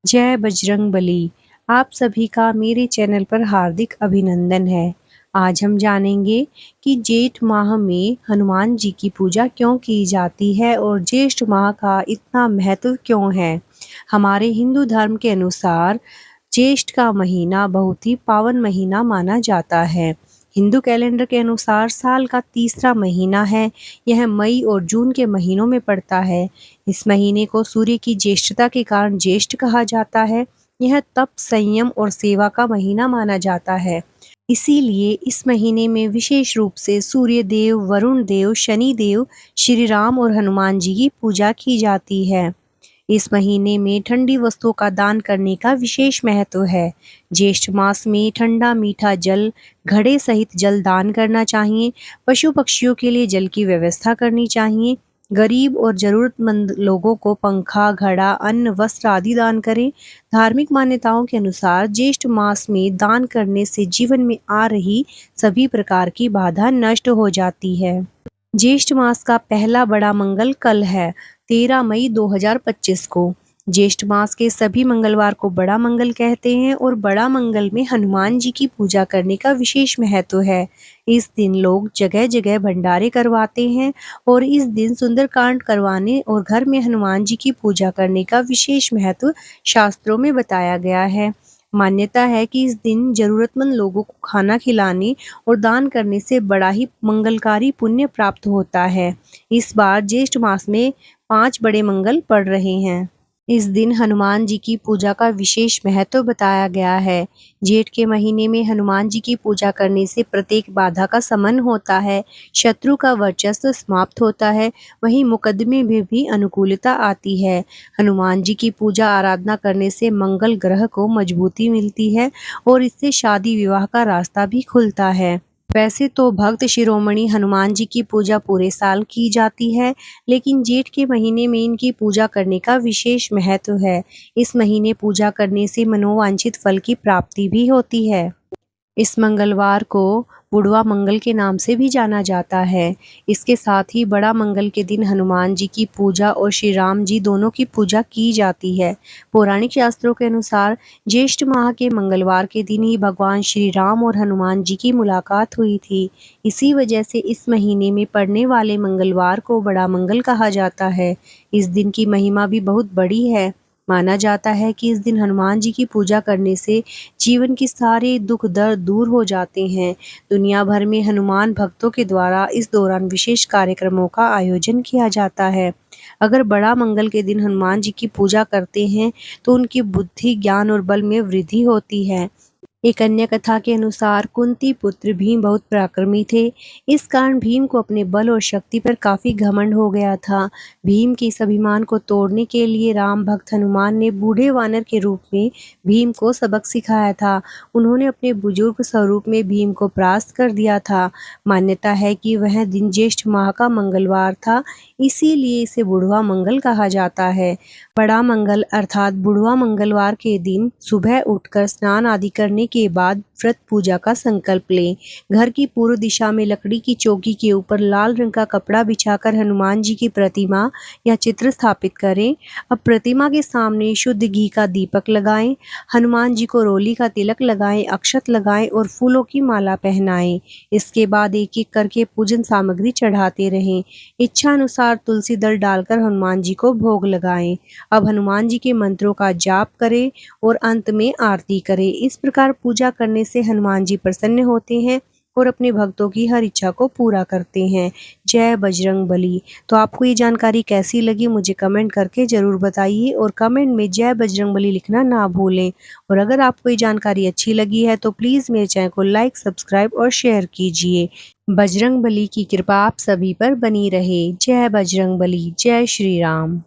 जय बजरंगबली। आप सभी का मेरे चैनल पर हार्दिक अभिनंदन है। आज हम जानेंगे कि जेठ माह में हनुमान जी की पूजा क्यों की जाती है और ज्येष्ठ माह का इतना महत्व क्यों है। हमारे हिंदू धर्म के अनुसार ज्येष्ठ का महीना बहुत ही पावन महीना माना जाता है। हिंदू कैलेंडर के अनुसार साल का तीसरा महीना है। यह मई और जून के महीनों में पड़ता है। इस महीने को सूर्य की ज्येष्ठता के कारण ज्येष्ठ कहा जाता है। यह तप, संयम और सेवा का महीना माना जाता है। इसीलिए इस महीने में विशेष रूप से सूर्य देव, वरुण देव, शनि देव, श्री राम और हनुमान जी की पूजा की जाती है। इस महीने में ठंडी वस्तुओं का दान करने का विशेष महत्व है। ज्येष्ठ मास में ठंडा मीठा जल, घड़े सहित जल दान करना चाहिए। पशु पक्षियों के लिए जल की व्यवस्था करनी चाहिए। गरीब और जरूरतमंद लोगों को पंखा, घड़ा, अन्न, वस्त्र आदि दान करें। धार्मिक मान्यताओं के अनुसार ज्येष्ठ मास में दान करने से जीवन में आ रही सभी प्रकार की बाधा नष्ट हो जाती है। ज्येष्ठ मास का पहला बड़ा मंगल कल है, 13 मई 2025 को। ज्येष्ठ मास के सभी मंगलवार को बड़ा मंगल कहते हैं और बड़ा मंगल में हनुमान जी की पूजा करने का विशेष महत्व है। इस दिन लोग जगह जगह भंडारे करवाते हैं और इस दिन सुंदरकांड करवाने और घर में हनुमान जी की पूजा करने का विशेष महत्व शास्त्रों में बताया गया है। मान्यता है कि इस दिन जरूरतमंद लोगों को खाना खिलाने और दान करने से बड़ा ही मंगलकारी पुण्य प्राप्त होता है। इस बार ज्येष्ठ मास में 5 बड़े मंगल पड़ रहे हैं। इस दिन हनुमान जी की पूजा का विशेष महत्व बताया गया है। जेठ के महीने में हनुमान जी की पूजा करने से प्रत्येक बाधा का शमन होता है, शत्रु का वर्चस्व समाप्त होता है, वहीं मुकदमे में भी अनुकूलता आती है। हनुमान जी की पूजा आराधना करने से मंगल ग्रह को मजबूती मिलती है और इससे शादी विवाह का रास्ता भी खुलता है। वैसे तो भक्त शिरोमणि हनुमान जी की पूजा पूरे साल की जाती है, लेकिन जेठ के महीने में इनकी पूजा करने का विशेष महत्व है। इस महीने पूजा करने से मनोवांछित फल की प्राप्ति भी होती है। इस मंगलवार को बुढ़वा मंगल के नाम से भी जाना जाता है। इसके साथ ही बड़ा मंगल के दिन हनुमान जी की पूजा और श्री राम जी दोनों की पूजा की जाती है। पौराणिक शास्त्रों के अनुसार ज्येष्ठ माह के मंगलवार के दिन ही भगवान श्री राम और हनुमान जी की मुलाकात हुई थी। इसी वजह से इस महीने में पड़ने वाले मंगलवार को बड़ा मंगल कहा जाता है। इस दिन की महिमा भी बहुत बड़ी है। माना जाता है कि इस दिन हनुमान जी की पूजा करने से जीवन के सारे दुख दर्द दूर हो जाते हैं। दुनिया भर में हनुमान भक्तों के द्वारा इस दौरान विशेष कार्यक्रमों का आयोजन किया जाता है। अगर बड़ा मंगल के दिन हनुमान जी की पूजा करते हैं तो उनकी बुद्धि, ज्ञान और बल में वृद्धि होती है। एक अन्य कथा के अनुसार कुंती पुत्र भीम बहुत पराक्रमी थे। इस कारण भीम को अपने बल और शक्ति पर काफी घमंड हो गया था। भीम के इस अभिमान को तोड़ने के लिए राम भक्त हनुमान ने बूढ़े वानर के रूप में भीम को सबक सिखाया था। उन्होंने अपने बुजुर्ग स्वरूप में भीम को परास्त कर दिया था। मान्यता है कि वह दिन ज्येष्ठ माह का मंगलवार था, इसीलिए इसे बुढ़वा मंगल कहा जाता है। बड़ा मंगल अर्थात बुढ़वा मंगलवार के दिन सुबह उठकर स्नान आदि करने के बाद व्रत पूजा का संकल्प लें। घर की पूर्व दिशा में लकड़ी की चौकी के ऊपर लाल रंग का कपड़ा बिछाकर हनुमान जी की प्रतिमा या चित्र स्थापित करें। अब प्रतिमा के सामने शुद्ध घी का दीपक लगाएं, हनुमान जी को रोली का तिलक लगाएं, अक्षत लगाएं और फूलों की माला पहनाएं। इसके बाद एक एक करके पूजन सामग्री चढ़ाते रहें। इच्छा अनुसार तुलसी दल डालकर हनुमान जी को भोग लगाएं। अब हनुमान जी के मंत्रों का जाप करें और अंत में आरती करें। इस प्रकार पूजा करने से हनुमान जी प्रसन्न होते हैं और अपने भक्तों की हर इच्छा को पूरा करते हैं। जय बजरंगबली। तो आपको ये जानकारी कैसी लगी मुझे कमेंट करके ज़रूर बताइए और कमेंट में जय बजरंगबली लिखना ना भूलें। और अगर आपको ये जानकारी अच्छी लगी है तो प्लीज़ मेरे चैनल को लाइक, सब्सक्राइब और शेयर कीजिए। बजरंगबली की कृपा आप सभी पर बनी रहे। जय बजरंगबली, जय श्री राम।